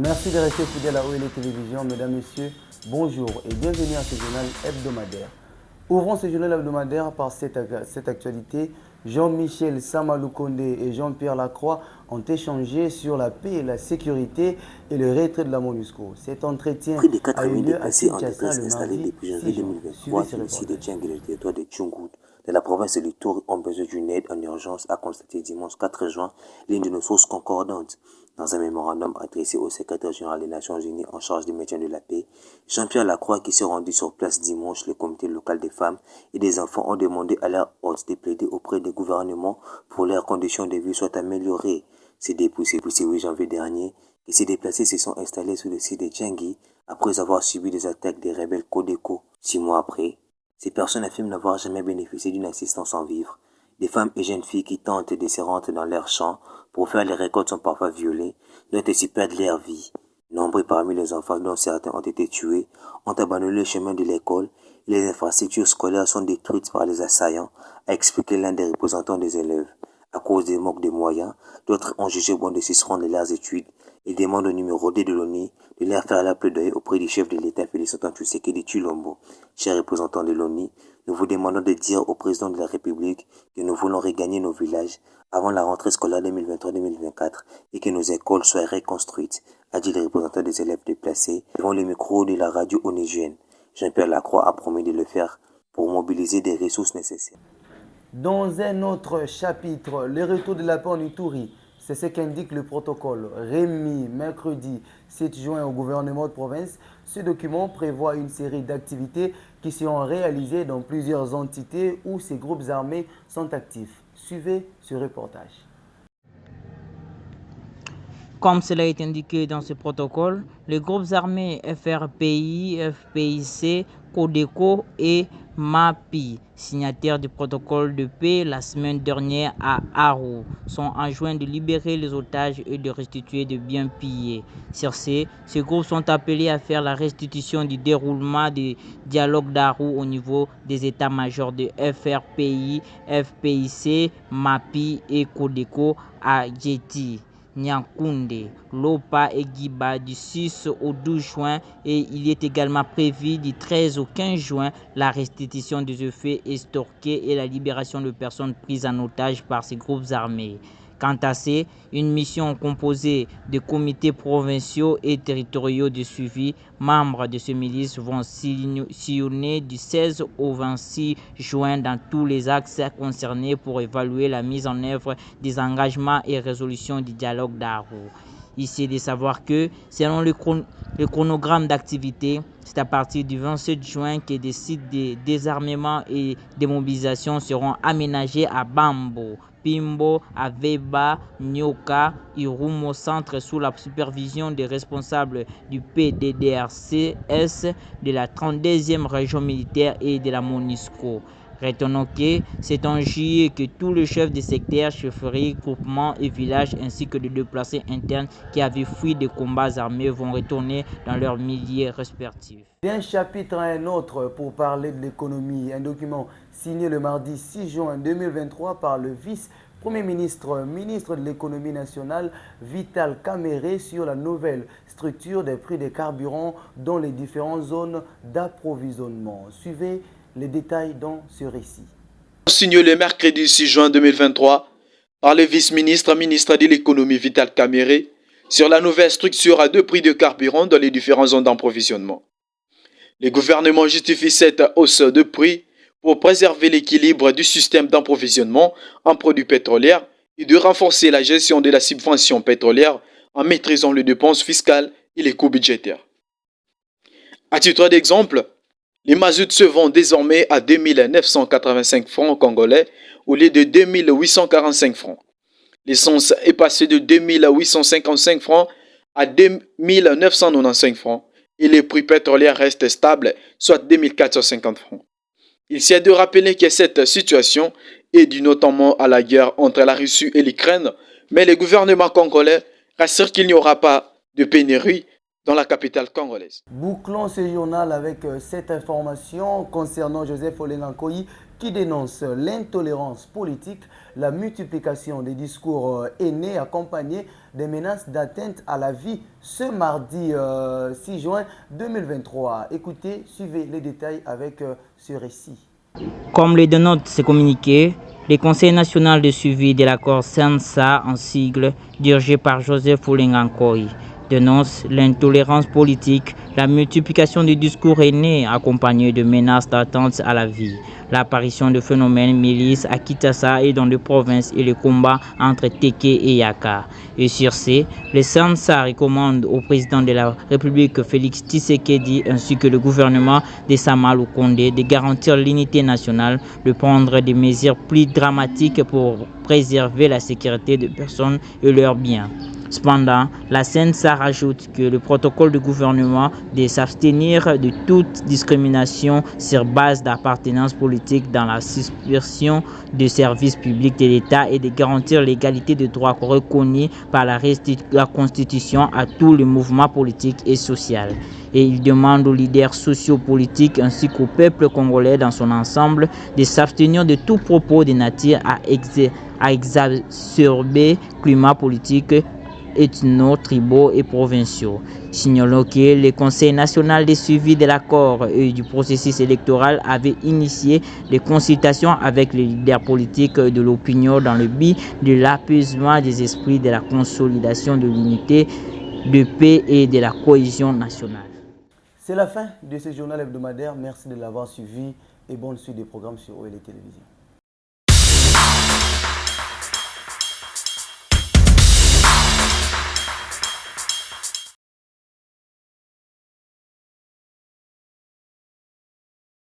Merci de rester fidèle à OLE Télévision. Mesdames, Messieurs, bonjour et bienvenue à ce journal hebdomadaire. Ouvrons ce journal hebdomadaire par cette actualité. Jean-Michel Samalou Kondé et Jean-Pierre Lacroix ont échangé sur la paix et la sécurité et le retrait de la MONUSCO. Cet entretien Près de a eu 8000 lieu à déplacés en Kinshasa détresse le installés mardi depuis 6 janvier juin. Suivez 2023 ce sur le site de reportage. Djingue et le territoire de Tchungoud, dans la province de Tour, ont besoin d'une aide en urgence, a constaté dimanche 4 juin l'une de nos sources concordantes. Dans un mémorandum adressé au secrétaire général des Nations Unies en charge du maintien de la paix, Jean-Pierre Lacroix, qui s'est rendu sur place dimanche, le comité local des femmes et des enfants ont demandé à leur hôte de plaider auprès des gouvernements pour que leurs conditions de vie soient améliorées. C'est depuis le 8 janvier dernier que ces déplacés se sont installés sur le site de Djingue après avoir subi des attaques des rebelles Codeco. 6 mois après, ces personnes affirment n'avoir jamais bénéficié d'une assistance en vivres. Des femmes et jeunes filles qui tentent de se rendre dans leurs champs pour faire les récoltes sont parfois violées, doivent aussi perdre leur vie. Nombreux parmi les enfants, dont certains ont été tués, ont abandonné le chemin de l'école et les infrastructures scolaires sont détruites par les assaillants, a expliqué l'un des représentants des élèves. À cause des manques de moyens, d'autres ont jugé bon de suspendre leurs études et demandent au numéro 2 de l'ONU de leur faire la plaidoyer auprès du chef de l'État Félix Antoine Tshisekedi Tshilombo. Chers représentants de l'ONU, nous vous demandons de dire au président de la République que nous voulons regagner nos villages avant la rentrée scolaire 2023-2024 et que nos écoles soient reconstruites, a dit le représentant des élèves déplacés devant le micro de la radio onégienne. Jean-Pierre Lacroix a promis de le faire pour mobiliser des ressources nécessaires. Dans un autre chapitre, le retour de la paix en Ituri, c'est ce qu'indique le protocole remis mercredi 7 juin au gouvernement de province. Ce document prévoit une série d'activités qui seront réalisées dans plusieurs entités où ces groupes armés sont actifs. Suivez ce reportage. Comme cela est indiqué dans ce protocole, les groupes armés FRPI, FPIC, Codeco et MAPI, signataires du protocole de paix la semaine dernière à Aru, sont enjoints de libérer les otages et de restituer des biens pillés. Sur ces groupes sont appelés à faire la restitution du déroulement des dialogues d'Aru au niveau des états-majors de FRPI, FPIC, MAPI et Codeco à Djeti, Nyankoundé, Lopa et Guiba du 6 au 12 juin et il est également prévu du 13 au 15 juin la restitution des effets estorqués et la libération de personnes prises en otage par ces groupes armés. Quant à une mission composée de comités provinciaux et territoriaux de suivi, membres de ces milices vont sillonner du 16 au 26 juin dans tous les axes concernés pour évaluer la mise en œuvre des engagements et résolutions du dialogue d'Aru. Ici, de savoir que, selon le chronogramme d'activité, c'est à partir du 27 juin que des sites de désarmement et de mobilisation seront aménagés à Bambo, Pimbo, Aveba, Nyoka, Irumo Centre sous la supervision des responsables du PDDRCS, de la 32e région militaire et de la MONUSCO. Retenons que c'est en juillet que tous les chefs de secteur, chefferies, groupements et villages ainsi que les déplacés internes qui avaient fui des combats armés vont retourner dans leurs milieux respectifs. D'un chapitre à un autre pour parler de l'économie, un document signé le mardi 6 juin 2023 par le vice-premier ministre, ministre de l'économie nationale, Vital Kamerhe, sur la nouvelle structure des prix des carburants dans les différentes zones d'approvisionnement. Suivez les détails dans ce récit. Signé le mercredi 6 juin 2023 par le vice-ministre, ministre de l'économie Vital Kamerhe, sur la nouvelle structure de prix de carburant dans les différentes zones d'approvisionnement. Le gouvernement justifie cette hausse de prix pour préserver l'équilibre du système d'approvisionnement en produits pétroliers et de renforcer la gestion de la subvention pétrolière en maîtrisant les dépenses fiscales et les coûts budgétaires. À titre d'exemple, les mazout se vendent désormais à 2 985 francs congolais au lieu de 2 845 francs. L'essence est passée de 2 855 francs à 2 995 francs et les prix pétroliers restent stables, soit 2 450 francs. Il s'est de rappeler que cette situation est due notamment à la guerre entre la Russie et l'Ukraine, mais le gouvernement congolais rassure qu'il n'y aura pas de pénurie dans la capitale congolaise. Bouclons ce journal avec cette information concernant Joseph Olengankoyi qui dénonce l'intolérance politique, la multiplication des discours haineux accompagnés des menaces d'atteinte à la vie ce mardi 6 juin 2023. Écoutez, suivez les détails avec ce récit. Comme le dénote ce communiqué, le Conseil national de suivi de l'accord SENSA, en sigle, dirigé par Joseph Oulengankoi, dénonce l'intolérance politique, la multiplication des discours haineux accompagnés de menaces d'atteinte à la vie, l'apparition de phénomènes milices à Kitassa et dans les provinces et le combat entre Teke et Yaka. Et sur ce, le SENSA recommande au président de la République Félix Tshisekedi ainsi que le gouvernement de Samalou Kondé de garantir l'unité nationale, de prendre des mesures plus dramatiques pour préserver la sécurité des personnes et leurs biens. Cependant, la SENSA rajoute que le protocole du gouvernement de s'abstenir de toute discrimination sur base d'appartenance politique dans la suspension des services publics de l'État et de garantir l'égalité de droits reconnus par la Constitution à tous les mouvements politiques et sociaux. Et il demande aux leaders sociopolitiques ainsi qu'au peuple congolais dans son ensemble de s'abstenir de tout propos de nature à exacerber le climat politique ethno-tribaux et provinciaux. Signalons que le Conseil national de suivi de l'accord et du processus électoral avait initié des consultations avec les leaders politiques de l'opinion dans le but de l'apaisement des esprits, de la consolidation de l'unité, de paix et de la cohésion nationale. C'est la fin de ce journal hebdomadaire. Merci de l'avoir suivi et bonne suite des programmes sur OLE Télévision.